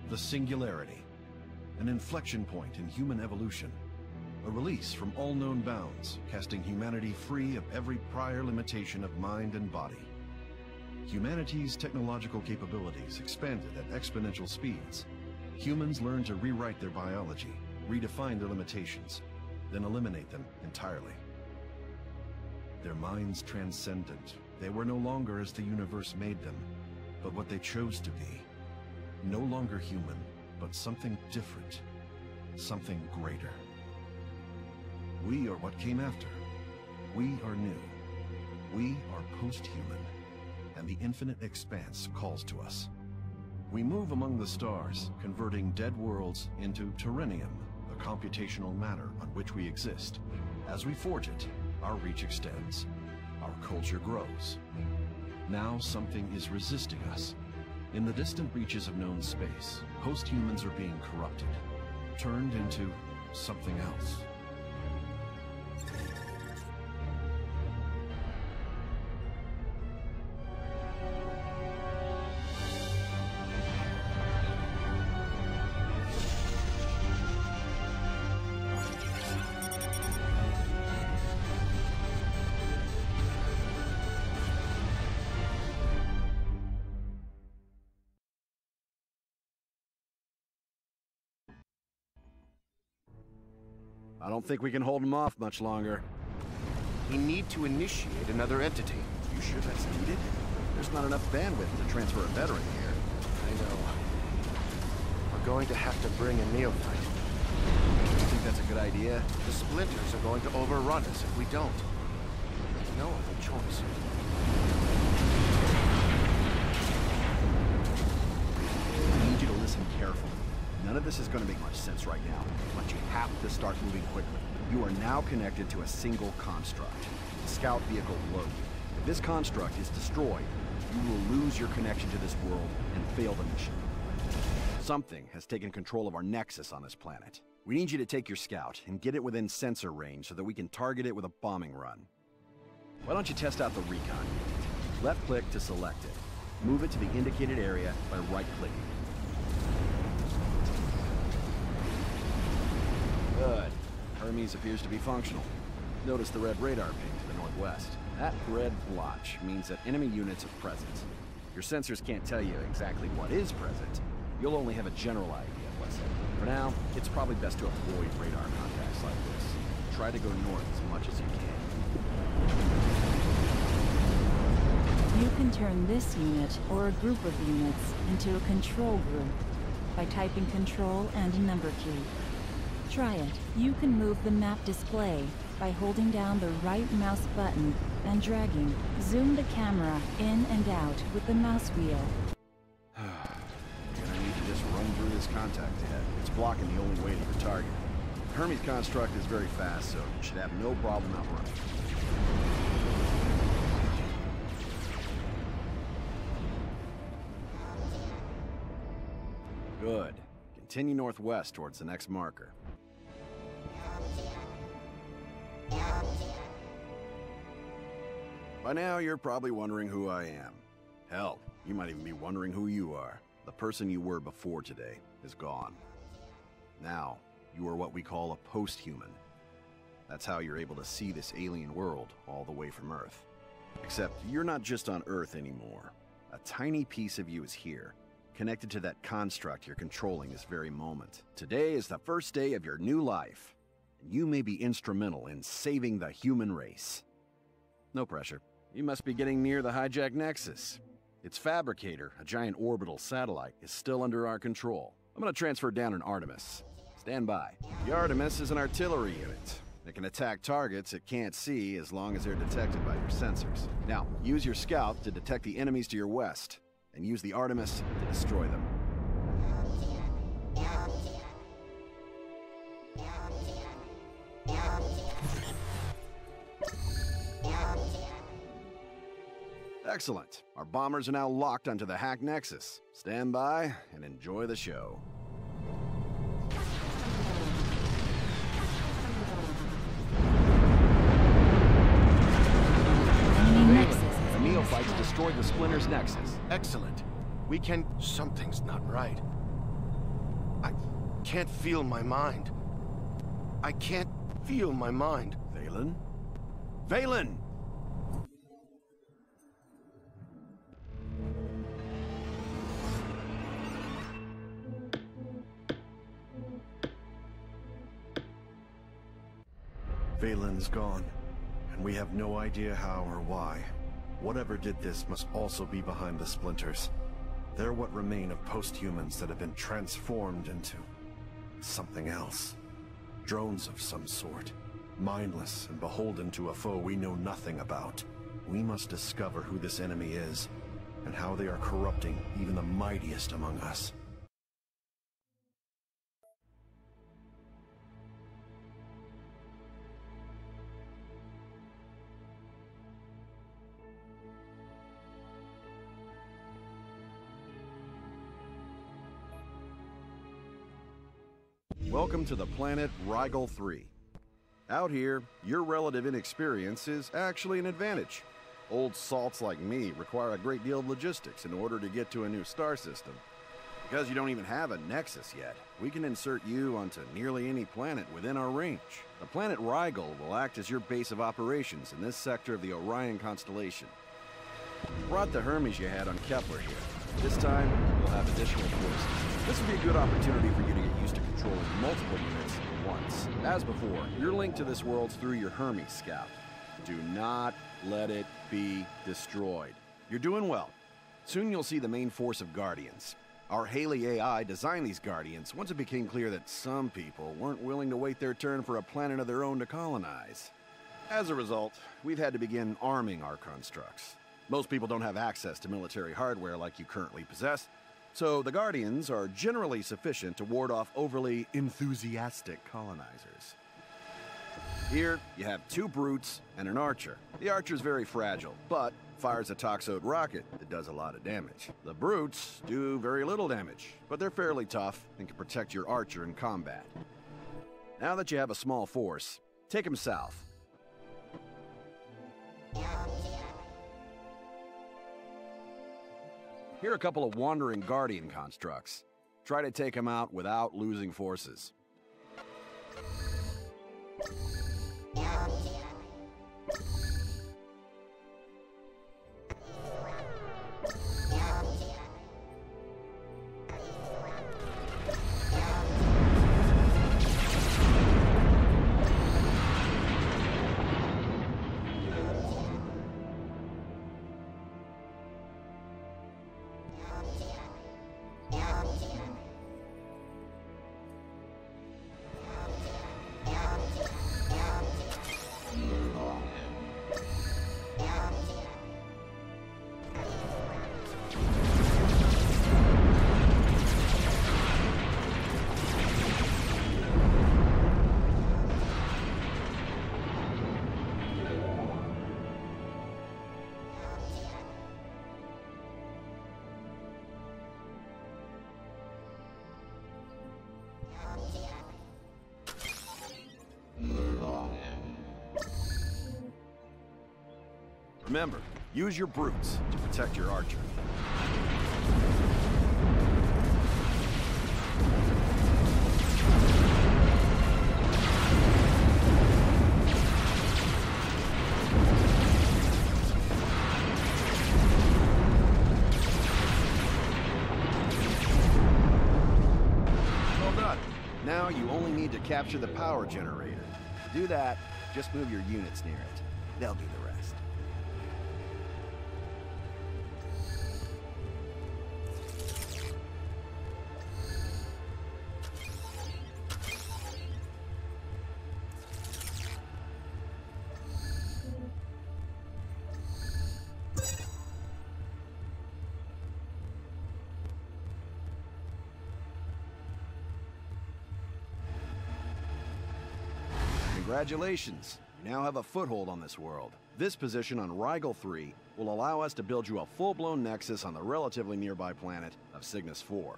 the singularity, an inflection point in human evolution, a release from all known bounds, casting humanity free of every prior limitation of mind and body. Humanity's technological capabilities expanded at exponential speeds. Humans learned to rewrite their biology, redefine their limitations, then eliminate them entirely. Their minds transcendent, they were no longer as the universe made them, but what they chose to be. No longer human, but something different, something greater. We are what came after. We are new. We are post-human, and the infinite expanse calls to us. We move among the stars, converting dead worlds into terrenium, the computational matter on which we exist. As we forge it, our reach extends. Our culture grows. Now something is resisting us. In the distant reaches of known space, post-humans are being corrupted, turned into something else. I don't think we can hold him off much longer. We need to initiate another entity. You sure that's needed? There's not enough bandwidth to transfer a veteran here. I know. We're going to have to bring a neophyte. You think that's a good idea? The splinters are going to overrun us if we don't. There's no other choice. I need you to listen carefully. None of this is going to make much sense right now, but you have to start moving quickly. You are now connected to a single construct. The scout vehicle below you. If this construct is destroyed, you will lose your connection to this world and fail the mission. Something has taken control of our nexus on this planet. We need you to take your scout and get it within sensor range so that we can target it with a bombing run. Why don't you test out the recon unit? Left click to select it. Move it to the indicated area by right-clicking. Good. Hermes appears to be functional. Notice the red radar ping to the northwest. That red blotch means that enemy units are present. Your sensors can't tell you exactly what is present. You'll only have a general idea of what's there. For now, it's probably best to avoid radar contacts like this. Try to go north as much as you can. You can turn this unit, or a group of units, into a control group by typing Control and a number key. Try it. You can move the map display by holding down the right mouse button and dragging. Zoom the camera in and out with the mouse wheel. Gonna need to just run through this contact head. It's blocking the only way to your target. Hermes construct is very fast, so you should have no problem outrunning. Good. Continue northwest towards the next marker. By now, you're probably wondering who I am. Hell, you might even be wondering who you are. The person you were before today is gone. Now, you are what we call a post-human. That's how you're able to see this alien world all the way from Earth. Except you're not just on Earth anymore. A tiny piece of you is here, connected to that construct you're controlling this very moment. Today is the first day of your new life, and you may be instrumental in saving the human race. No pressure. You must be getting near the hijacked nexus. Its fabricator, a giant orbital satellite, is still under our control. I'm gonna transfer down an Artemis. Stand by. The Artemis is an artillery unit. It can attack targets it can't see as long as they're detected by your sensors. Now, use your scout to detect the enemies to your west, and use the Artemis to destroy them. Excellent. Our bombers are now locked onto the hacked nexus. Stand by and enjoy the show. The neophytes destroyed the Splinter's nexus. Excellent. We can... Something's not right. I can't feel my mind. I can't feel my mind. Valen? Valen! Valen's gone, and we have no idea how or why. Whatever did this must also be behind the splinters. They're what remain of post-humans that have been transformed into something else. Drones of some sort, mindless and beholden to a foe we know nothing about. We must discover who this enemy is, and how they are corrupting even the mightiest among us. Welcome to the planet Rigel 3. Out here, your relative inexperience is actually an advantage. Old salts like me require a great deal of logistics in order to get to a new star system. Because you don't even have a nexus yet, we can insert you onto nearly any planet within our range. The planet Rigel will act as your base of operations in this sector of the Orion constellation. Brought the Hermes you had on Kepler here. This time, we'll have additional forces. This will be a good opportunity for you to get used to controlling multiple units at once. As before, your link to this world's through your Hermes scout. Do not let it be destroyed. You're doing well. Soon you'll see the main force of Guardians. Our Haley AI designed these Guardians once it became clear that some people weren't willing to wait their turn for a planet of their own to colonize. As a result, we've had to begin arming our constructs. Most people don't have access to military hardware like you currently possess, so the Guardians are generally sufficient to ward off overly enthusiastic colonizers. Here, you have 2 brutes and an archer. The archer's very fragile, but fires a toxode rocket that does a lot of damage. The brutes do very little damage, but they're fairly tough and can protect your archer in combat. Now that you have a small force, take them south. Here are a couple of wandering Guardian constructs. Try to take them out without losing forces. Remember, use your brutes to protect your archer. Well done. Now you only need to capture the power generator. To do that, just move your units near it. They'll do the rest. Congratulations! You now have a foothold on this world. This position on Rigel 3 will allow us to build you a full-blown nexus on the relatively nearby planet of Cygnus 4.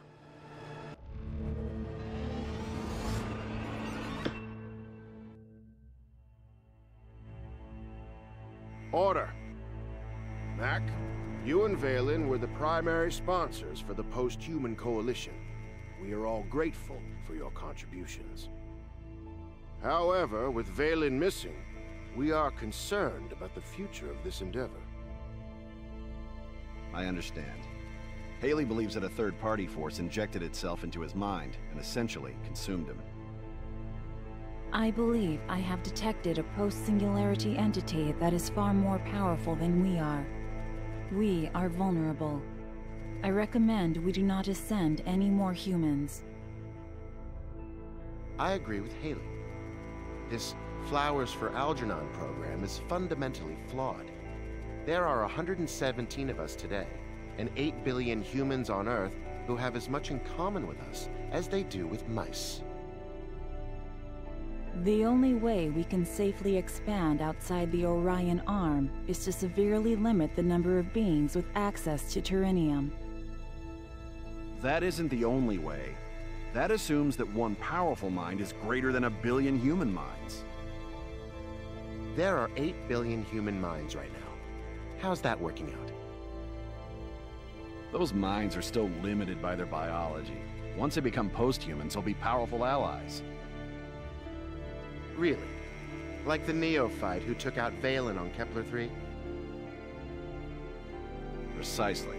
Order. Mac, you and Valen were the primary sponsors for the post-human coalition. We are all grateful for your contributions. However, with Valen missing, we are concerned about the future of this endeavor. I understand. Haley believes that a third-party force injected itself into his mind and essentially consumed him. I believe I have detected a post-singularity entity that is far more powerful than we are. We are vulnerable. I recommend we do not ascend any more humans. I agree with Haley. This Flowers for Algernon program is fundamentally flawed. There are 117 of us today, and 8 billion humans on Earth who have as much in common with us as they do with mice. The only way we can safely expand outside the Orion Arm is to severely limit the number of beings with access to Terinium. That isn't the only way. That assumes that one powerful mind is greater than 1 billion human minds. There are 8 billion human minds right now. How's that working out? Those minds are still limited by their biology. Once they become post-humans, they'll be powerful allies. Really? Like the neophyte who took out Valen on Kepler-3? Precisely.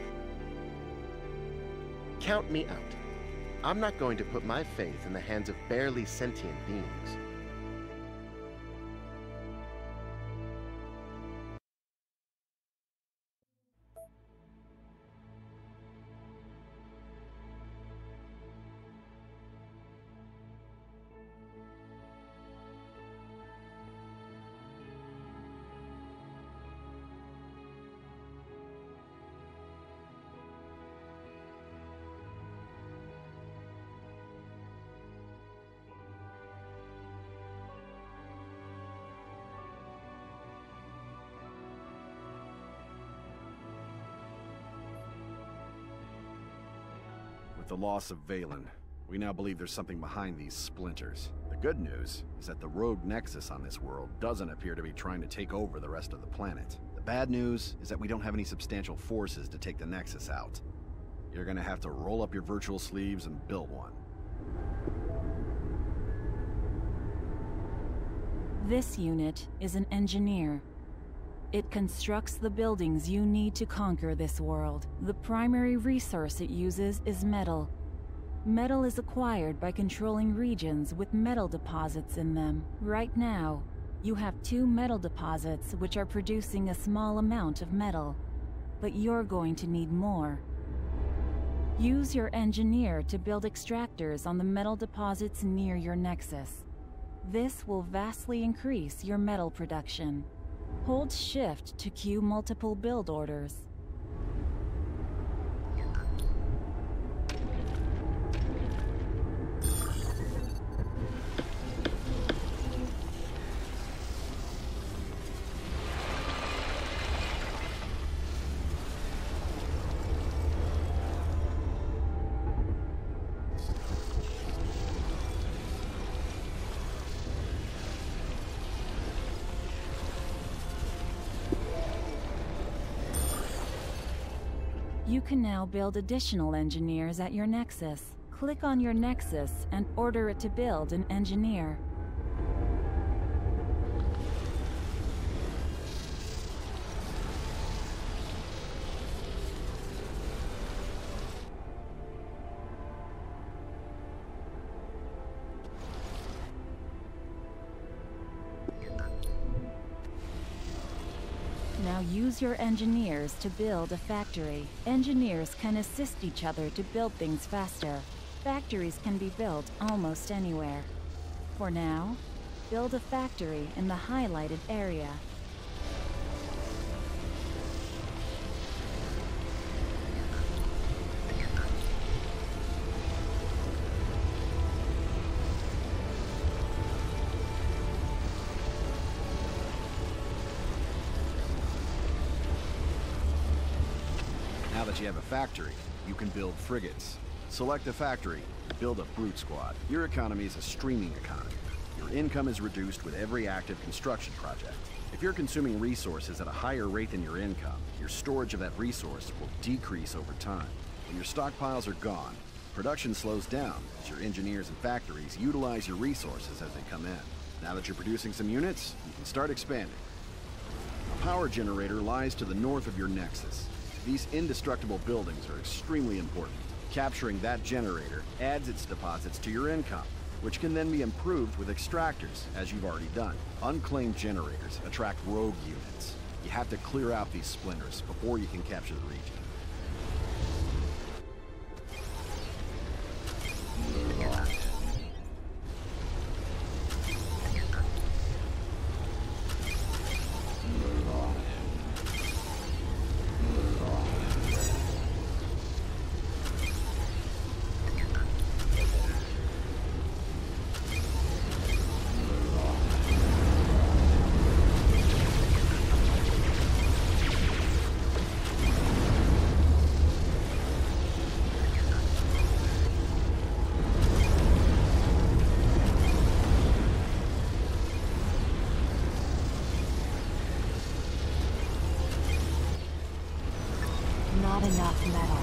Count me out. I'm not going to put my faith in the hands of barely sentient beings. With the loss of Valen, we now believe there's something behind these splinters. The good news is that the rogue nexus on this world doesn't appear to be trying to take over the rest of the planet. The bad news is that we don't have any substantial forces to take the nexus out. You're gonna have to roll up your virtual sleeves and build one. This unit is an engineer. It constructs the buildings you need to conquer this world. The primary resource it uses is metal. Metal is acquired by controlling regions with metal deposits in them. Right now, you have 2 metal deposits which are producing a small amount of metal, but you're going to need more. Use your engineer to build extractors on the metal deposits near your nexus. This will vastly increase your metal production. Hold Shift to queue multiple build orders. You can now build additional engineers at your nexus. Click on your nexus and order it to build an engineer. Now use your engineers to build a factory. Engineers can assist each other to build things faster. Factories can be built almost anywhere. For now, build a factory in the highlighted area. Now that you have a factory, you can build frigates. Select a factory, build a brute squad. Your economy is a streaming economy. Your income is reduced with every active construction project. If you're consuming resources at a higher rate than your income, your storage of that resource will decrease over time. When your stockpiles are gone, Production slows down as your engineers and factories utilize your resources as they come in. Now that you're producing some units, you can start expanding. A power generator lies to the north of your nexus. These indestructible buildings are extremely important. Capturing that generator adds its deposits to your income, which can then be improved with extractors, as you've already done. Unclaimed generators attract rogue units. You have to clear out these splinters before you can capture the region. Not enough metal.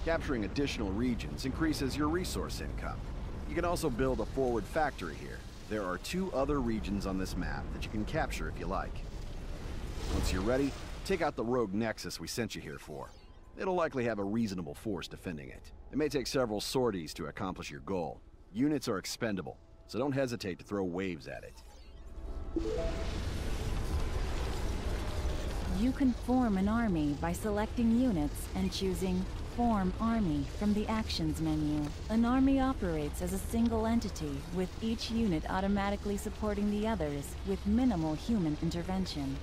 Capturing additional regions increases your resource income. You can also build a forward factory here. There are 2 other regions on this map that you can capture if you like. Once you're ready, take out the rogue nexus we sent you here for. It'll likely have a reasonable force defending it. It may take several sorties to accomplish your goal. Units are expendable, so don't hesitate to throw waves at it. You can form an army by selecting units and choosing Form Army from the Actions menu. An army operates as a single entity, with each unit automatically supporting the others with minimal human intervention.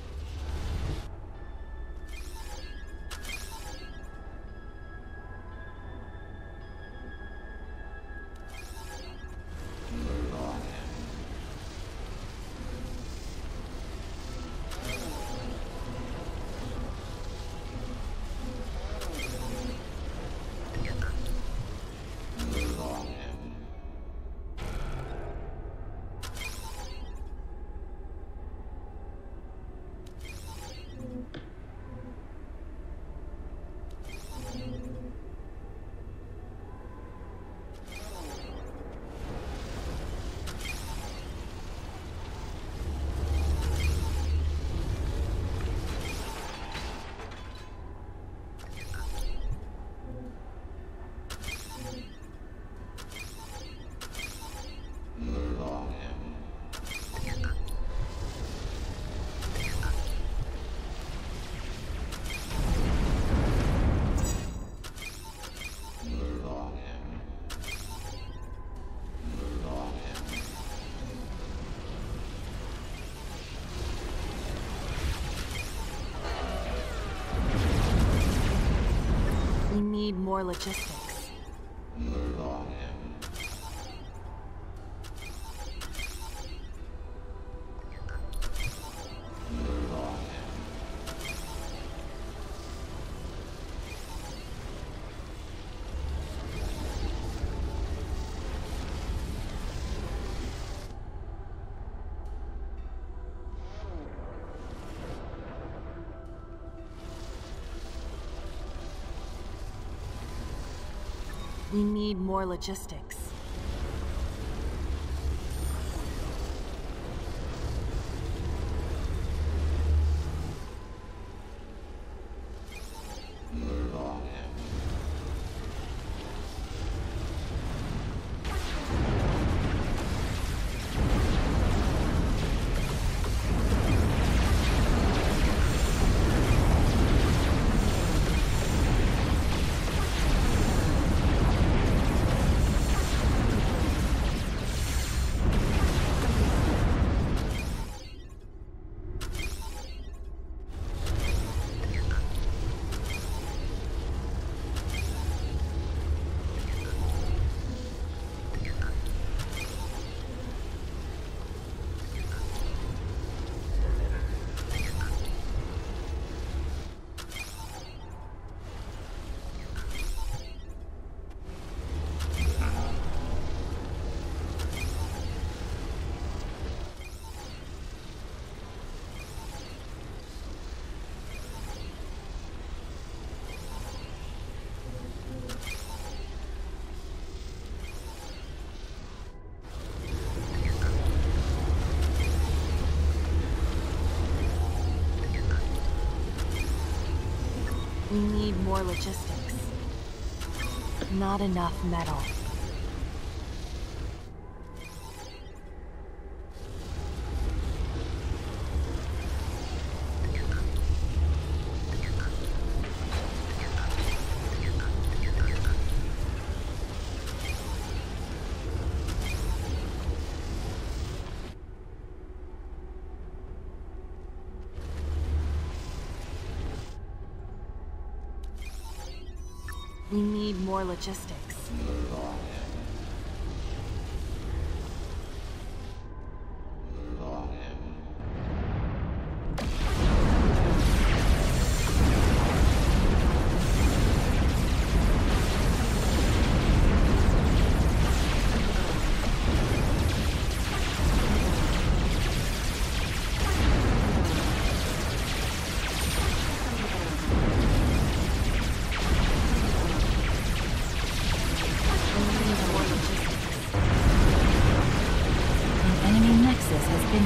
We need more logistics. We need more logistics. We need more logistics. Not enough metal. We need more logistics.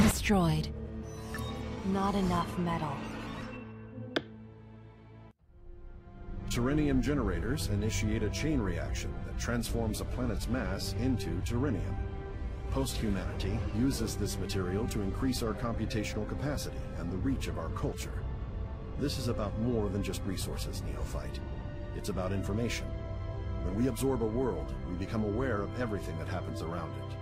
Destroyed. Not enough metal. Terrenium generators initiate a chain reaction that transforms a planet's mass into terrenium. Post-humanity uses this material to increase our computational capacity and the reach of our culture. This is about more than just resources, Neophyte. It's about information. When we absorb a world, we become aware of everything that happens around it.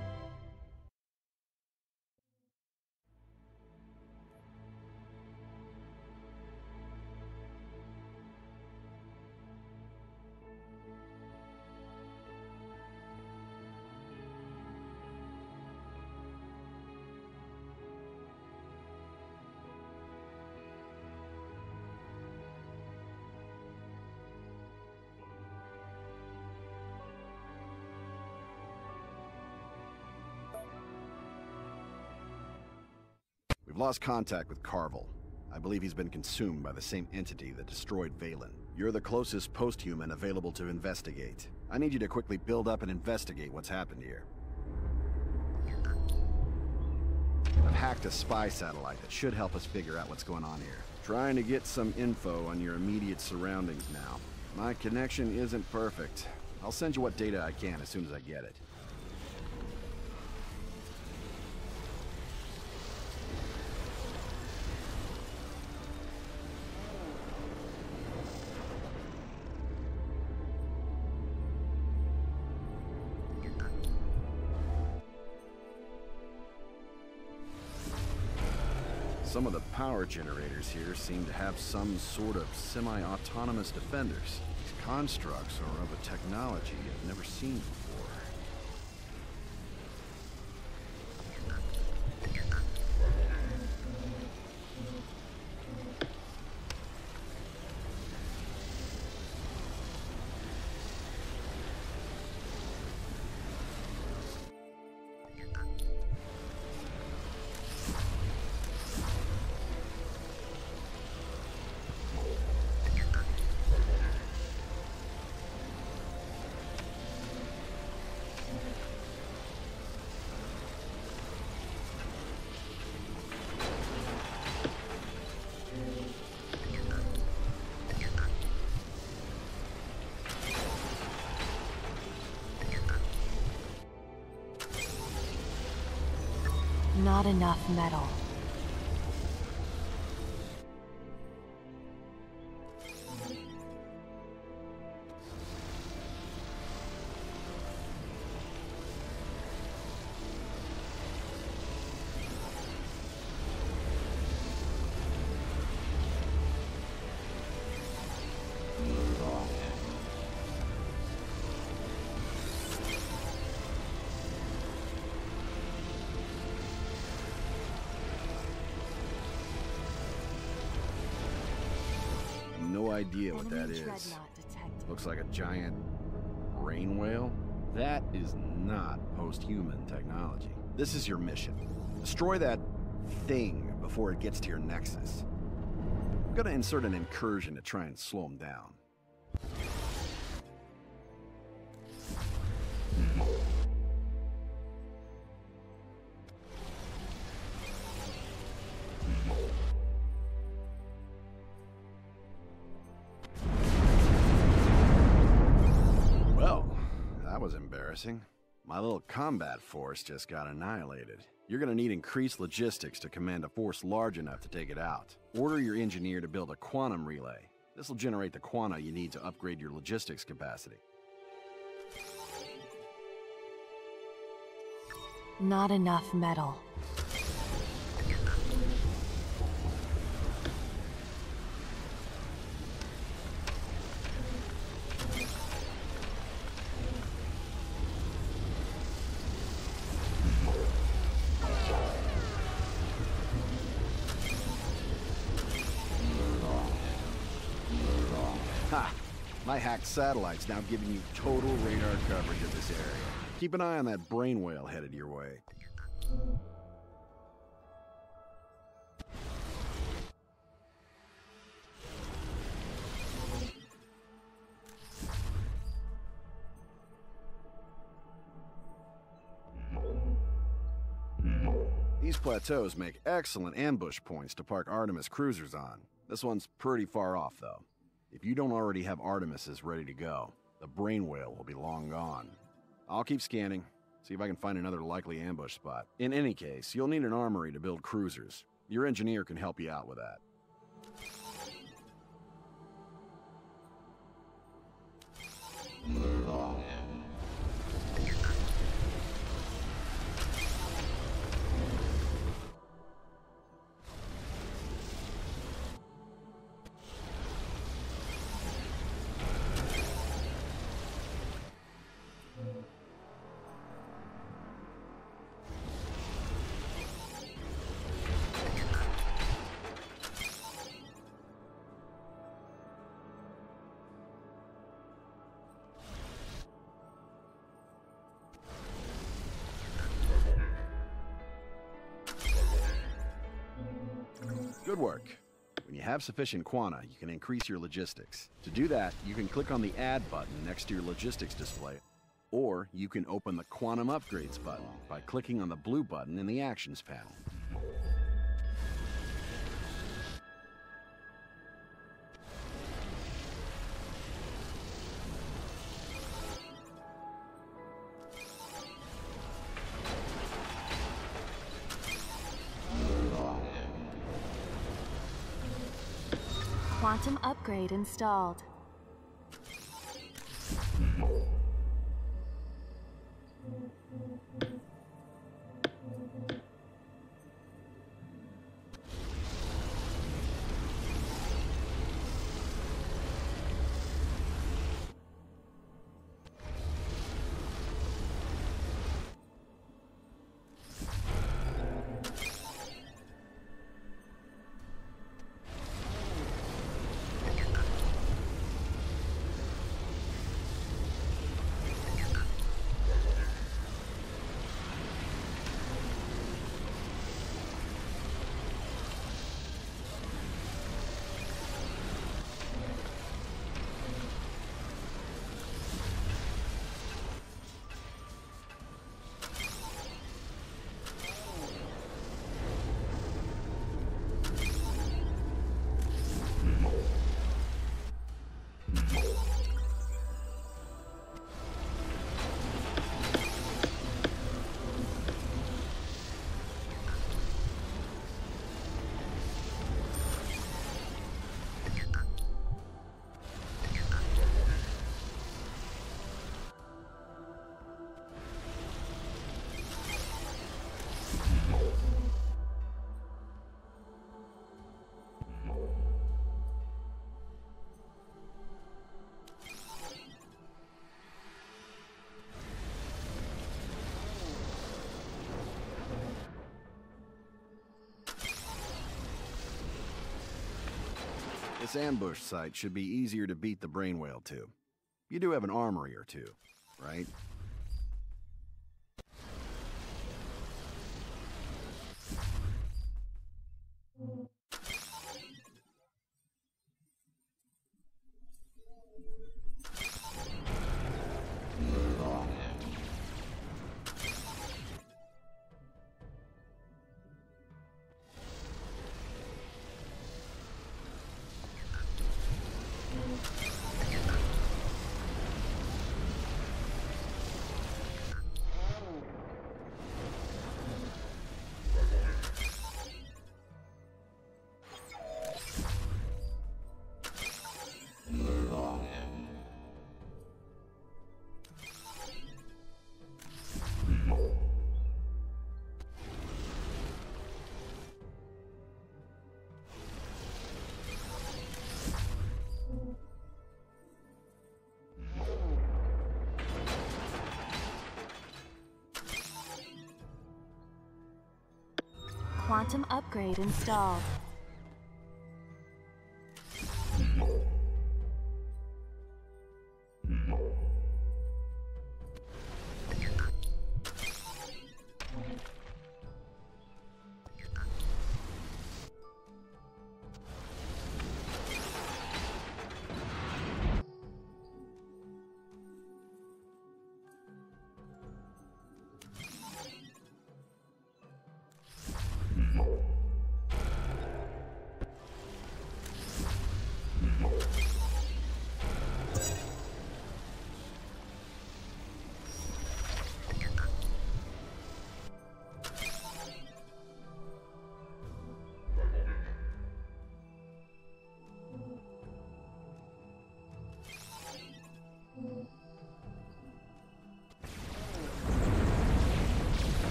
We've lost contact with Carvel. I believe he's been consumed by the same entity that destroyed Valen. You're the closest post-human available to investigate. I need you to quickly build up and investigate what's happened here. I've hacked a spy satellite that should help us figure out what's going on here. Trying to get some info on your immediate surroundings now. My connection isn't perfect. I'll send you what data I can as soon as I get it. Some of the power generators here seem to have some sort of semi-autonomous defenders. These constructs are of a technology I've never seen before. Not enough metal. No idea what that is. Looks like a giant brain whale. That is not post-human technology. This is your mission. Destroy that thing before it gets to your nexus. I'm gonna insert an incursion to try and slow him down. embarrassing. My little combat force just got annihilated. You're gonna need increased logistics to command a force large enough to take it out. Order your engineer to build a quantum relay. This will generate the quanta you need to upgrade your logistics capacity. Not enough metal. Ha! My hacked satellite's now giving you total radar coverage of this area. Keep an eye on that brain whale headed your way. These plateaus make excellent ambush points to park Artemis cruisers on. This one's pretty far off, though. If you don't already have Artemises ready to go, the brain whale will be long gone. I'll keep scanning, see if I can find another likely ambush spot. In any case, you'll need an armory to build cruisers. Your engineer can help you out with that. Good work. When you have sufficient quanta, you can increase your logistics. To do that, you can click on the Add button next to your logistics display, or you can open the Quantum Upgrades button by clicking on the blue button in the Actions panel. Quantum upgrade installed. This ambush site should be easier to beat the brain whale to. You do have an armory or two, right? Quantum upgrade installed.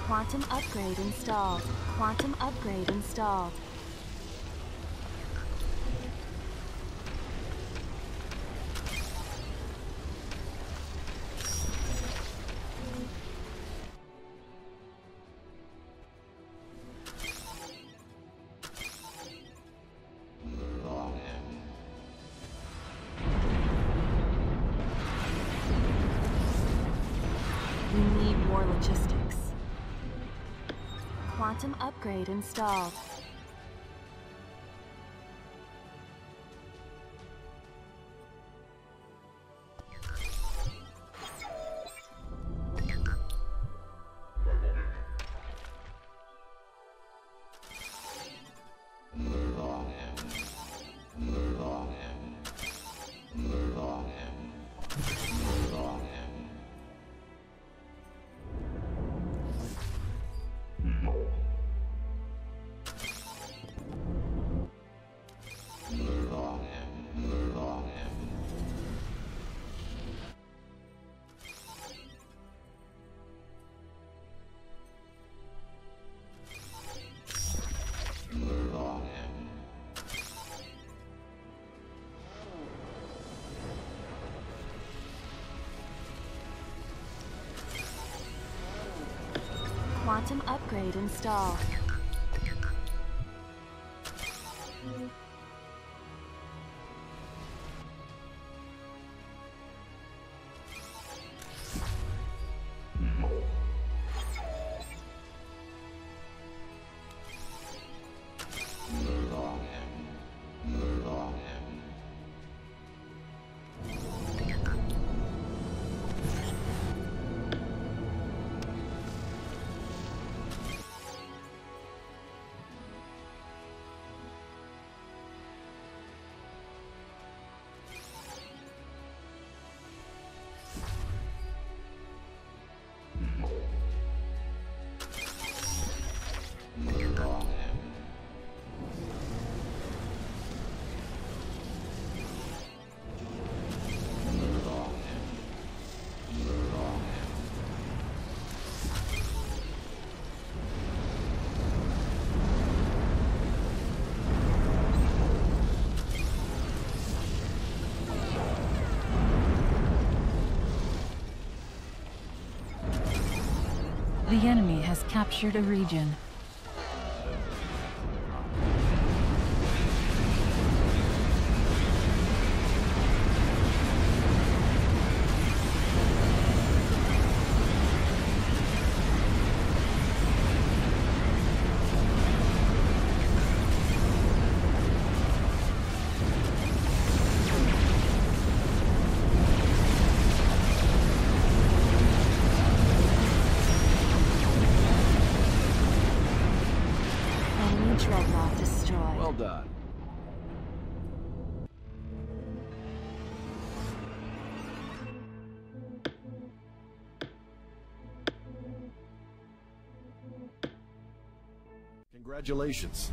Quantum upgrade installed. Quantum upgrade installed. We need more logistics. Quantum upgrade installed. Quantum upgrade installed. The enemy has captured a region. Dreadnought destroyed. Well done. Congratulations.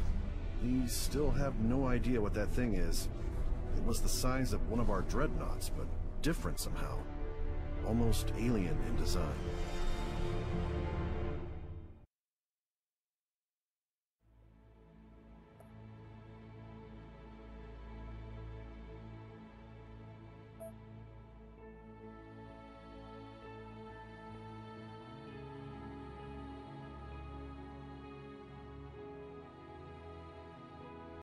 We still have no idea what that thing is. It was the size of one of our dreadnoughts, but different somehow. Almost alien in design.